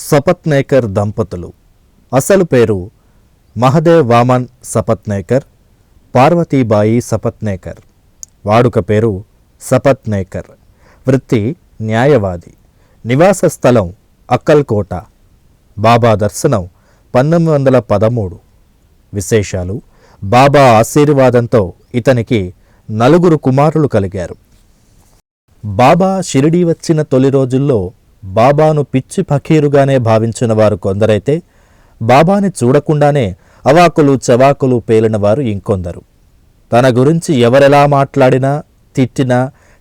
సపత్నేకర్ దంపతులు. అసలు పేరు మహదేవ్ వామన్ సపత్నేకర్, పార్వతీబాయి సపత్నేకర్. వాడుక పేరు సపత్నేకర్. వృత్తి న్యాయవాది. నివాస స్థలం అక్కల్కోట. బాబా దర్శనం 1913. విశేషాలు: బాబా ఆశీర్వాదంతో ఇతనికి 4 కుమారులు కలిగారు. బాబా షిరిడీ వచ్చిన తొలి రోజుల్లో బాబాను పిచ్చి ఫకీరుగానే భావించిన వారు కొందరైతే, బాబాని చూడకుండానే అవాకులు చవాకులు పేలినవారు ఇంకొందరు. తన గురించి ఎవరెలా మాట్లాడినా, తిట్టినా,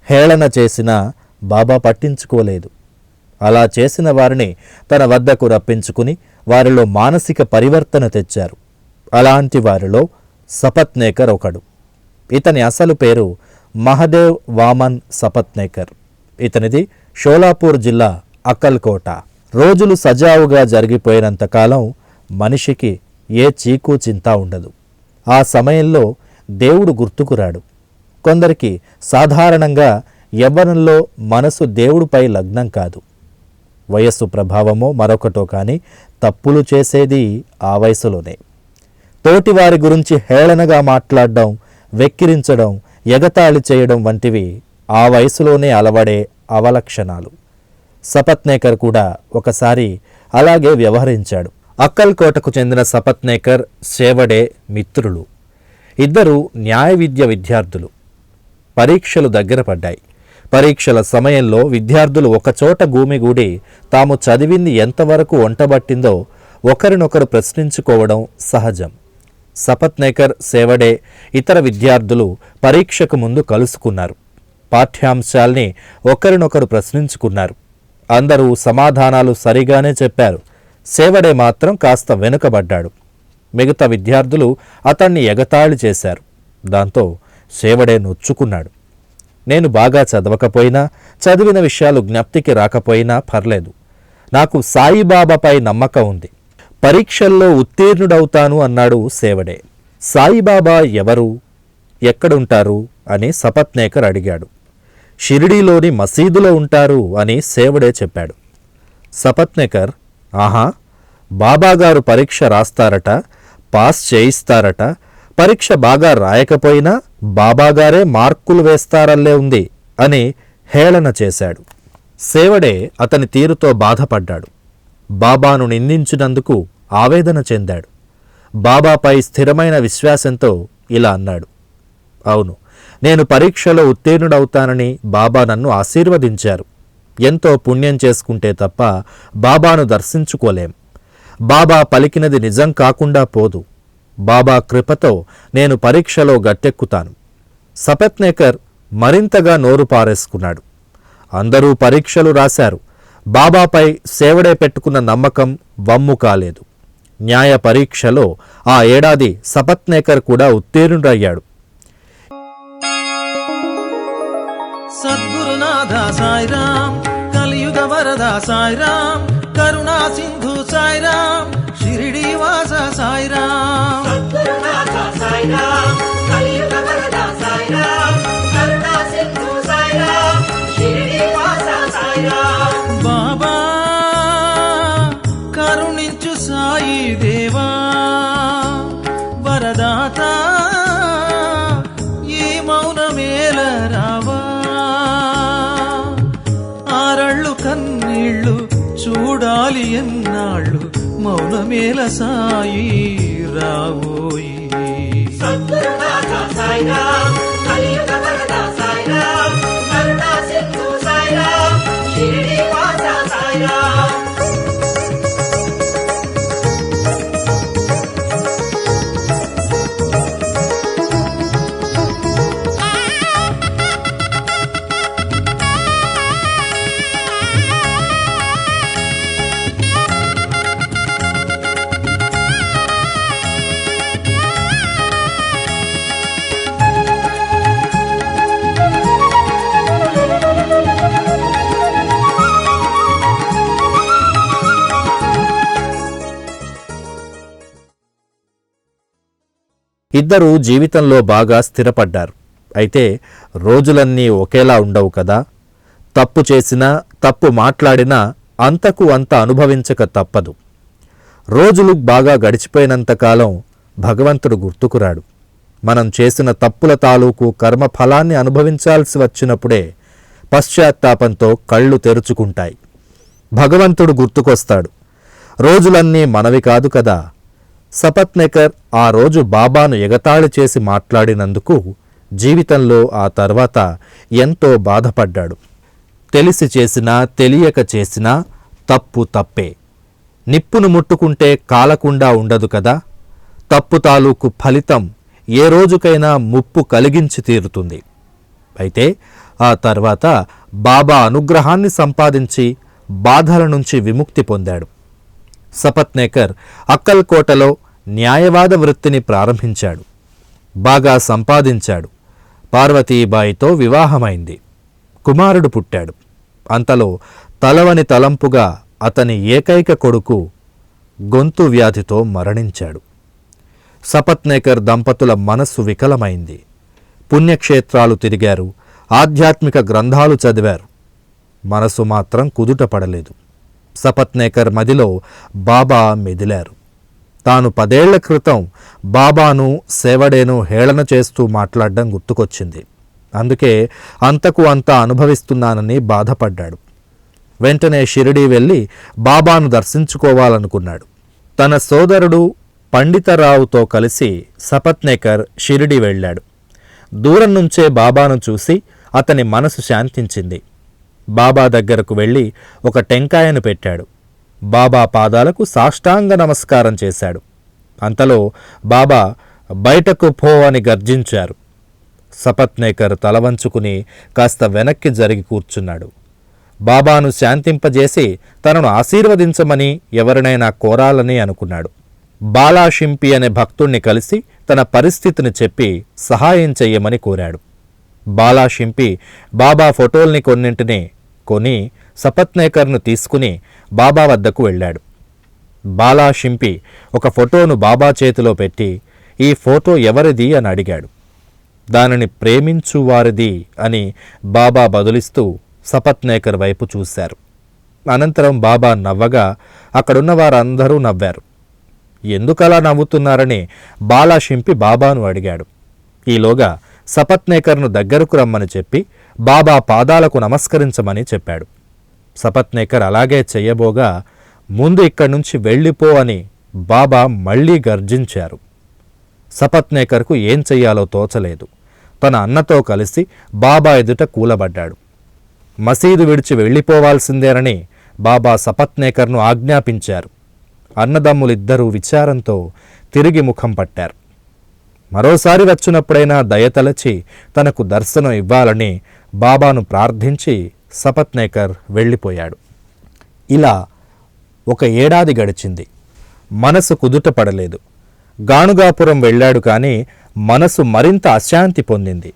హేళన చేసినా బాబా పట్టించుకోలేదు. అలా చేసిన వారిని తన వద్దకు రప్పించుకుని వారిలో మానసిక పరివర్తన తెచ్చారు. అలాంటి వారిలో సపత్నేకర్ ఒకడు. ఇతని అసలు పేరు మహదేవ్ వామన్ సపత్నేకర్. ఇతనిది షోలాపూర్ జిల్లా అక్కల్కోట. రోజులు సజావుగా జరిగిపోయినంతకాలం మనిషికి ఏ చీకు చింత ఉండదు. ఆ సమయంలో దేవుడు గుర్తుకురాడు. కొందరికి సాధారణంగా యవ్వనంలో మనసు దేవుడిపై లగ్నం కాదు. వయస్సు ప్రభావమో మరొకటో కానీ తప్పులు చేసేది ఆ వయసులోనే. తోటివారి గురించి హేళనగా మాట్లాడడం, వెక్కిరించడం, ఎగతాళి చేయడం వంటివి ఆ వయసులోనే అలవడే అవలక్షణాలు. సపత్నేకర్ కూడా ఒకసారి అలాగే వ్యవహరించాడు. అక్కల్కోటకు చెందిన సపత్నేకర్, సేవడే మిత్రులు. ఇద్దరు న్యాయ విద్య విద్యార్థులు. పరీక్షలు దగ్గర పడ్డాయి. పరీక్షల సమయంలో విద్యార్థులు ఒకచోట గుమిగూడి తాము చదివింది ఎంతవరకు వంటబట్టిందో ఒకరినొకరు ప్రశ్నించుకోవడం సహజం. సపత్నేకర్, సేవడే, ఇతర విద్యార్థులు పరీక్షకు ముందు కలుసుకున్నారు. పాఠ్యాంశాల్ని ఒకరినొకరు ప్రశ్నించుకున్నారు. అందరూ సమాధానాలు సరిగానే చెప్పారు. సేవడే మాత్రం కాస్త వెనుకబడ్డాడు. మిగతా విద్యార్థులు అతన్ని ఎగతాళి చేశారు. దాంతో సేవడే నొచ్చుకున్నాడు. నేను బాగా చదవకపోయినా, చదివిన విషయాలు జ్ఞప్తికి రాకపోయినా పర్లేదు, నాకు సాయిబాబాపై నమ్మకం ఉంది, పరీక్షల్లో ఉత్తీర్ణుడవుతాను అన్నాడు సేవడే. సాయిబాబా ఎవరు, ఎక్కడుంటారు అని సపత్నేకర్ అడిగాడు. షిరిడీలోని మసీదులో ఉంటారు అని సేవడే చెప్పాడు. సపత్నేకర్, ఆహా, బాబాగారు పరీక్ష రాస్తారట, పాస్ చేయిస్తారట, పరీక్ష బాగా రాయకపోయినా బాబాగారే మార్కులు వేస్తారల్లే ఉంది అని హేళన చేశాడు. సేవడే అతని తీరుతో బాధపడ్డాడు. బాబాను నిందించినందుకు ఆవేదన చెందాడు. బాబాపై స్థిరమైన విశ్వాసంతో ఇలా అన్నాడు: అవును, నేను పరీక్షలో ఉత్తీర్ణుడవుతానని బాబా నన్ను ఆశీర్వదించారు. ఎంతో పుణ్యం చేసుకుంటే తప్ప బాబాను దర్శించుకోలేం. బాబా పలికినది నిజం కాకుండా పోదు. బాబా కృపతో నేను పరీక్షలో గట్టెక్కుతాను. సపత్నేకర్ మరింతగా నోరు పారేసుకున్నాడు. అందరూ పరీక్షలు రాశారు. బాబాపై సేవడే పెట్టుకున్న నమ్మకం వమ్ము కాలేదు. న్యాయ పరీక్షలో ఆ ఏడాది సపత్నేకర్ కూడా ఉత్తీర్ణుడయ్యాడు. సద్గురునాథ సాయిరామ్, కలియుగ వరద సాయిరామ్, కరుణా సింధు సాయిరామ్, షిరిడి వాస సాయిరామ్. సద్గురునాథ సాయిరామ్, కలియుగ వరద సాయిరామ్, కరుణా సింధు సాయిరామ్, షిరిడి వాస సాయిరామ్. బాబా కరుణించు సాయి దేవా, వరదాత ఈ మౌనమేల రావా, ఆరళ్ళు కన్నీళ్ళు చూడాలి ఎన్నాళ్ళు, మౌనమేల సాయి రావోయి. సద్గురునాథ సాయిరామ్, కలియుగ వరద సాయిరామ్, కరుణా సింధు సాయిరామ్, షిరిడి వాస సాయిరామ్. ఇద్దరూ జీవితంలో బాగా స్థిరపడ్డారు. అయితే రోజులన్నీ ఒకేలా ఉండవు కదా. తప్పు చేసినా, తప్పు మాట్లాడినా అంతకు అంత అనుభవించక తప్పదు. రోజులు బాగా గడిచిపోయినంతకాలం భగవంతుడు గుర్తుకురాడు. మనం చేసిన తప్పుల తాలూకు కర్మ ఫలాన్ని అనుభవించాల్సి వచ్చినప్పుడే పశ్చాత్తాపంతో కళ్ళు తెరుచుకుంటాయి. భగవంతుడు గుర్తుకొస్తాడు. రోజులన్నీ మనవి కాదు కదా. సపత్నేకర్ ఆ రోజు బాబాను ఎగతాళి చేసి మాట్లాడినందుకు జీవితంలో ఆ తర్వాత ఎంతో బాధపడ్డాడు. తెలిసి చేసినా తెలియక చేసినా తప్పు తప్పే. నిప్పును ముట్టుకుంటే కాలకుండా ఉండదు కదా. తప్పు తాలూకు ఫలితం ఏ రోజుకైనా ముప్పు కలిగించి తీరుతుంది. అయితే ఆ తర్వాత బాబా అనుగ్రహాన్ని సంపాదించి బాధల నుంచి విముక్తి పొందాడు. సపత్నేకర్ అక్కల్కోటలో న్యాయవాద వృత్తిని ప్రారంభించాడు. బాగా సంపాదించాడు. పార్వతీబాయితో వివాహమైంది. కుమారుడు పుట్టాడు. అంతలో తలవని తలంపుగా అతని ఏకైక కొడుకు గొంతు వ్యాధితో మరణించాడు. సపత్నేకర్ దంపతుల మనస్సు వికలమైంది. పుణ్యక్షేత్రాలు తిరిగారు. ఆధ్యాత్మిక గ్రంథాలు చదివారు. మనసు మాత్రం కుదుటపడలేదు. సపత్నేకర్ మదిలో బాబా మెదిలారు. తాను 10 ఏళ్ల క్రితం బాబాను సేవడేను హేళన చేస్తూ మాట్లాడడం గుర్తుకొచ్చింది. అందుకే అంతకు అంత అనుభవిస్తున్నానని బాధపడ్డాడు. వెంటనే షిరిడీ వెళ్ళి బాబాను దర్శించుకోవాలనుకున్నాడు. తన సోదరుడు పండితరావుతో కలిసి సపత్నేకర్ షిరిడీ వెళ్ళాడు. దూరం నుంచే బాబాను చూసి అతని మనసు శాంతించింది. బాబా దగ్గరకు వెళ్ళి ఒక టెంకాయను పెట్టాడు. బాబా పాదాలకు సాష్టాంగ నమస్కారం చేశాడు. అంతలో బాబా బయటకు పో అని గర్జించారు. సపత్నేకర్ తలవంచుకుని కాస్త వెనక్కి జరిగి కూర్చున్నాడు. బాబాను శాంతింపజేసి తనను ఆశీర్వదించమని ఎవరినైనా కోరాలని అనుకున్నాడు. బాలాషింపి అనే భక్తుణ్ణి కలిసి తన పరిస్థితిని చెప్పి సహాయం చెయ్యమని కోరాడు. బాలాషింపి బాబా ఫోటోల్ని కొన్నింటిని కొని సపత్నేకర్ను తీసుకుని బాబా వద్దకు వెళ్ళాడు. బాలాషింపి ఒక ఫోటోను బాబా చేతిలో పెట్టి ఈ ఫోటో ఎవరిది అని అడిగాడు. దానిని ప్రేమించువారిది అని బాబా బదులిస్తూ సపత్నేకర్ వైపు చూశారు. అనంతరం బాబా నవ్వగా అక్కడున్న వారందరూ నవ్వారు. ఎందుకలా నవ్వుతున్నారని బాలాషింపి బాబాను అడిగాడు. ఈలోగా సపత్నేకర్ను దగ్గరకు రమ్మని చెప్పి బాబా పాదాలకు నమస్కరించమని చెప్పాడు. సపత్నేకర్ అలాగే చెయ్యబోగా ముందు ఇక్కడి నుంచి వెళ్ళిపో అని బాబా మళ్లీ గర్జించారు. సపత్నేకర్కు ఏం చెయ్యాలో తోచలేదు. తన అన్నతో కలిసి బాబా ఎదుట కూలబడ్డాడు. మసీదు విడిచి వెళ్ళిపోవాల్సిందేనని బాబా సపత్నేకర్ను ఆజ్ఞాపించారు. అన్నదమ్ములిద్దరూ విచారంతో తిరిగి ముఖం పట్టారు. మరోసారి వచ్చినప్పుడైనా దయతలచి తనకు దర్శనం ఇవ్వాలని బాబాను ప్రార్థించి సపత్నేకర్ వెళ్ళిపోయాడు. ఇలా 1 ఏడాది గడిచింది. మనసు కుదుటపడలేదు. గాణుగాపురం వెళ్ళాడు కానీ మనసు మరింత అశాంతి పొందింది.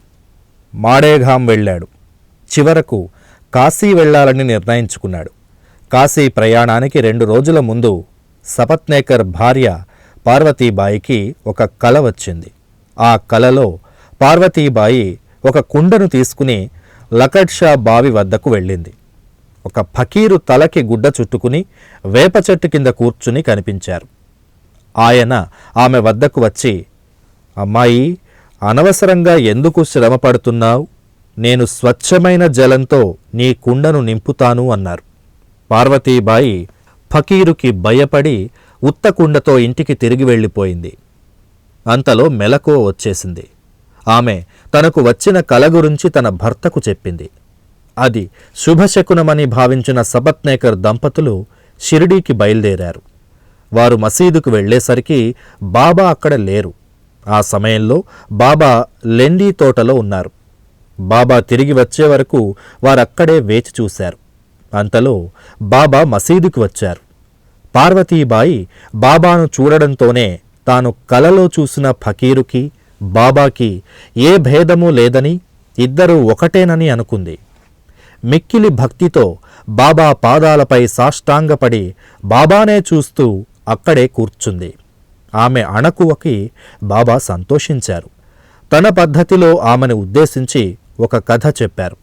మాడేఘాం వెళ్ళాడు. చివరకు కాశీ వెళ్ళాలని నిర్ణయించుకున్నాడు. కాశీ ప్రయాణానికి 2 రోజుల ముందు సపత్నేకర్ భార్య పార్వతీబాయికి ఒక కల వచ్చింది. ఆ కలలో పార్వతీబాయి ఒక కుండను తీసుకుని లకడ్షా బావి వద్దకు వెళ్ళింది. ఒక ఫకీరు తలకి గుడ్డ చుట్టుకుని వేప చెట్టు కింద కూర్చుని కనిపించారు. ఆయన ఆమె వద్దకు వచ్చి, అమ్మాయి, అనవసరంగా ఎందుకు శ్రమ పడుతున్నావు? నేను స్వచ్ఛమైన జలంతో నీ కుండను నింపుతాను అన్నారు. పార్వతీబాయి ఫకీరుకి భయపడి ఉత్త కుండతో ఇంటికి తిరిగి వెళ్ళిపోయింది. అంతలో మెలకువ వచ్చేసింది. ఆమె తనకు వచ్చిన కల గురించి తన భర్తకు చెప్పింది. అది శుభశకునమని భావించిన సపత్నేకర్ దంపతులు షిరిడీకి బయలుదేరారు. వారు మసీదుకు వెళ్లేసరికి బాబా అక్కడ లేరు. ఆ సమయంలో బాబా లెండీ తోటలో ఉన్నారు. బాబా తిరిగి వచ్చే వరకు వారక్కడే వేచి చూశారు. అంతలో బాబా మసీదుకు వచ్చారు. పార్వతీబాయి బాబాను చూడడంతోనే తాను కలలో చూసిన ఫకీరుకి బాబాకి ఏ భేదమూ లేదని, ఇద్దరూ ఒకటేనని అనుకుంది. మిక్కిలి భక్తితో బాబా పాదాలపై సాష్టాంగపడి బాబానే చూస్తూ అక్కడే కూర్చుంది. ఆమె అణకువకి బాబా సంతోషించారు. తన పద్ధతిలో ఆమెను ఉద్దేశించి ఒక కథ చెప్పారు.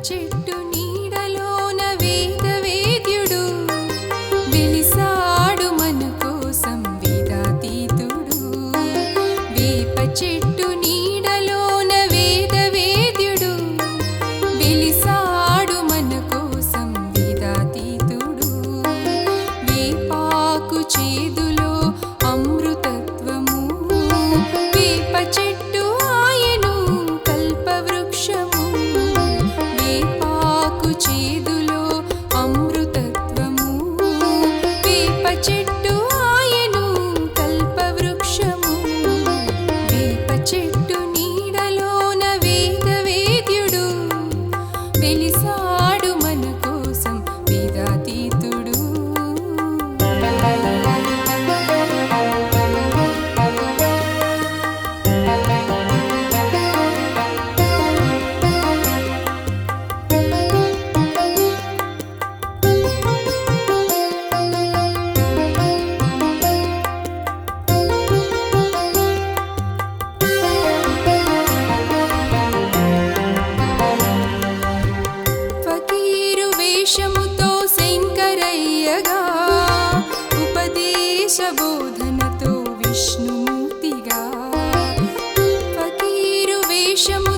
చెట్టు నీడలోన వేదవేద్యుడు వెలిసాడు మన కోసం వేదాతీతుడు. వేప చెట్టు నీడలోన వేదవేద్యుడు వెలిసాడు మన కోసం వేదాతీతుడు. వేపాకు చేదులో అమృతత్వము, వేప చెట్టు ఆయను కల్పవృక్షము. వేపాకు చేదులో అమృతత్వము, వేప చెట్టు ఆయను కల్పవృక్షము. వేప చెట్టు నీడలోన వేదవేద్యుడు వెలిసాడు మన కోసం వేదాతీతుడు. ఫకీరు వేషముతో శంకరయ్యగా, ఉపదేశ బోధనతో విష్ణుమూర్తిగా. ఫకీరు వేషము